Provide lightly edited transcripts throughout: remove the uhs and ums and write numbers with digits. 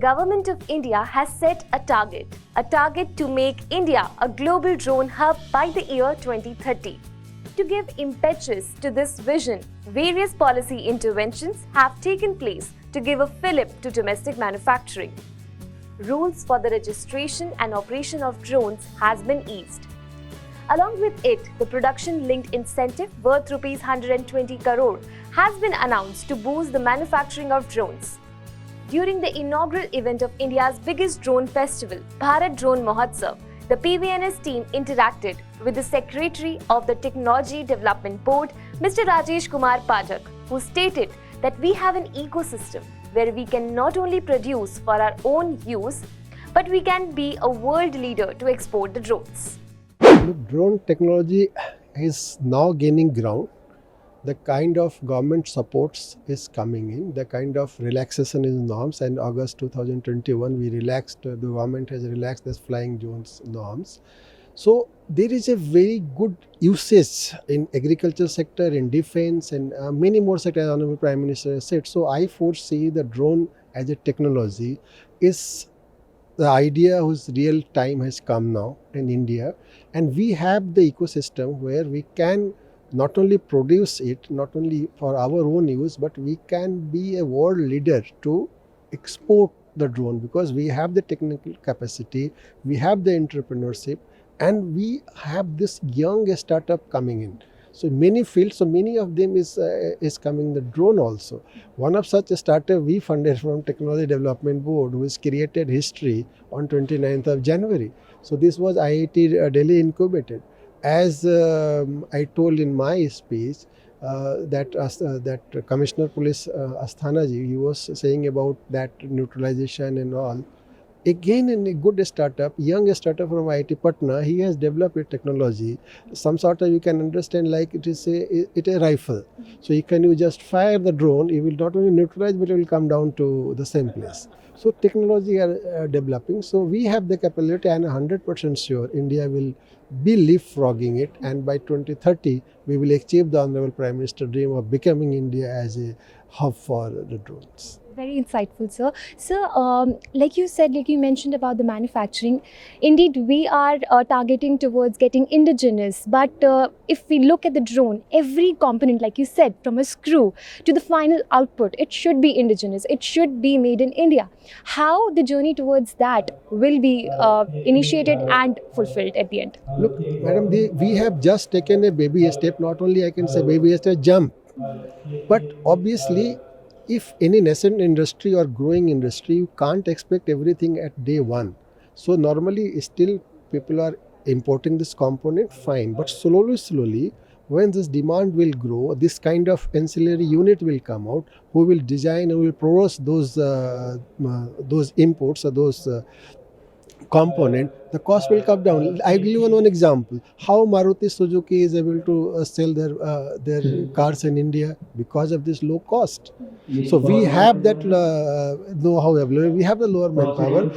Government of India has set a target to make India a global drone hub by the year 2030. To give impetus to this vision, various policy interventions have taken place to give a fillip to domestic manufacturing. Rules for the registration and operation of drones has been eased. Along with it, the production-linked incentive worth Rs 120 crore has been announced to boost the manufacturing of drones. During the inaugural event of India's biggest drone festival, Bharat Drone Mahotsav, the PB-SHABD team interacted with the Secretary of the Technology Development Board, Mr. Rajesh Kumar Pathak, who stated that we have an ecosystem where we can not only produce for our own use, but we can be a world leader to export the drones. Look, drone technology is now gaining ground. The kind of government supports is coming in, the kind of relaxation in norms, and August 2021 the government has relaxed this flying drones norms. So there is a very good usage in agriculture sector, in defense, and many more sectors, Honorable Prime Minister has said. So I foresee the drone as a technology is the idea whose real time has come now in India, and we have the ecosystem where we can not only produce it, not only for our own use, but we can be a world leader to export the drone, because we have the technical capacity, we have the entrepreneurship, and we have this young startup coming in. So many fields, so many of them is coming the drone also. One of such a startup we funded from Technology Development Board, who has created history on 29th of January. So this was IIT Delhi incubated. As I told in my speech, that Commissioner Police Asthana ji, he was saying about that neutralization and all. Again, in a good startup, young startup from IIT Patna, he has developed a technology. Some sort of, you can understand, like it is a rifle. So you just fire the drone, it will not only neutralize, but it will come down to the same place. So technology are developing. So we have the capability, and 100% sure India will be leapfrogging it, and by 2030 we will achieve the Honorable Prime Minister dream of becoming India as a hub for the drones. Very insightful, sir. Sir, like you said, like you mentioned about the manufacturing, indeed we are targeting towards getting indigenous. But if we look at the drone, every component, like you said, from a screw to the final output, it should be indigenous. It should be made in India. How the journey towards that will be initiated and fulfilled at the end? Look, madam, we have just taken a baby step. Not only I can say baby step, jump, but obviously, if any nascent industry or growing industry, you can't expect everything at day one. So normally still people are importing this component, fine. But slowly, when this demand will grow, this kind of ancillary unit will come out, who will design and will produce those imports or those component, the cost will come down. I will give you one example. How Maruti Suzuki is able to sell their cars in India because of this low cost. So we have that know-how, we have the lower manpower.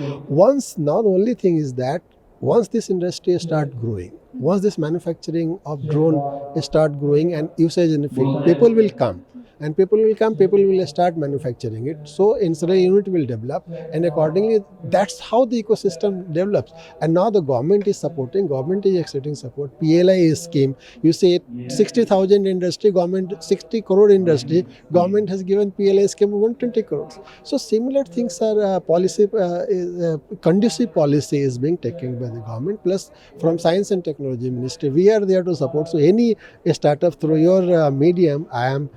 Now the only thing is that once this industry start growing, once this manufacturing of drone start growing and usage in the field, people will come. And people will start manufacturing it. So ancillary unit will develop, and accordingly, that's how the ecosystem develops. And now the government is supporting, government is accepting support. PLI scheme, you say 60,000 industry, government 60 crore industry, government has given PLI scheme 120 crores. So similar things are conducive policy is being taken by the government. Plus from Science and Technology Ministry, we are there to support. So any startup through your medium, I am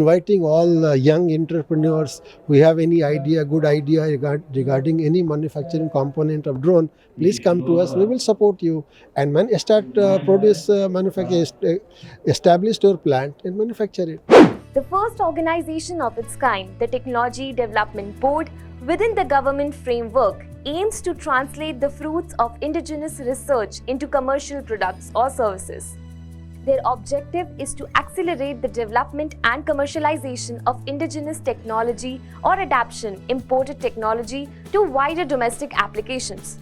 inviting all young entrepreneurs who have any good idea regarding any manufacturing component of drone, please come to us. We will support you and establish your plant and manufacture it. The first organization of its kind, the Technology Development Board, within the government framework, aims to translate the fruits of indigenous research into commercial products or services. Their objective is to accelerate the development and commercialization of indigenous technology or adaptation imported technology to wider domestic applications.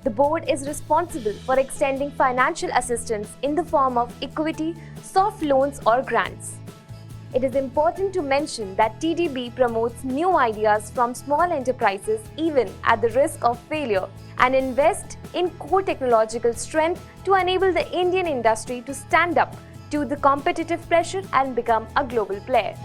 The board is responsible for extending financial assistance in the form of equity, soft loans or grants. It is important to mention that TDB promotes new ideas from small enterprises even at the risk of failure and invest in core technological strength to enable the Indian industry to stand up to the competitive pressure and become a global player.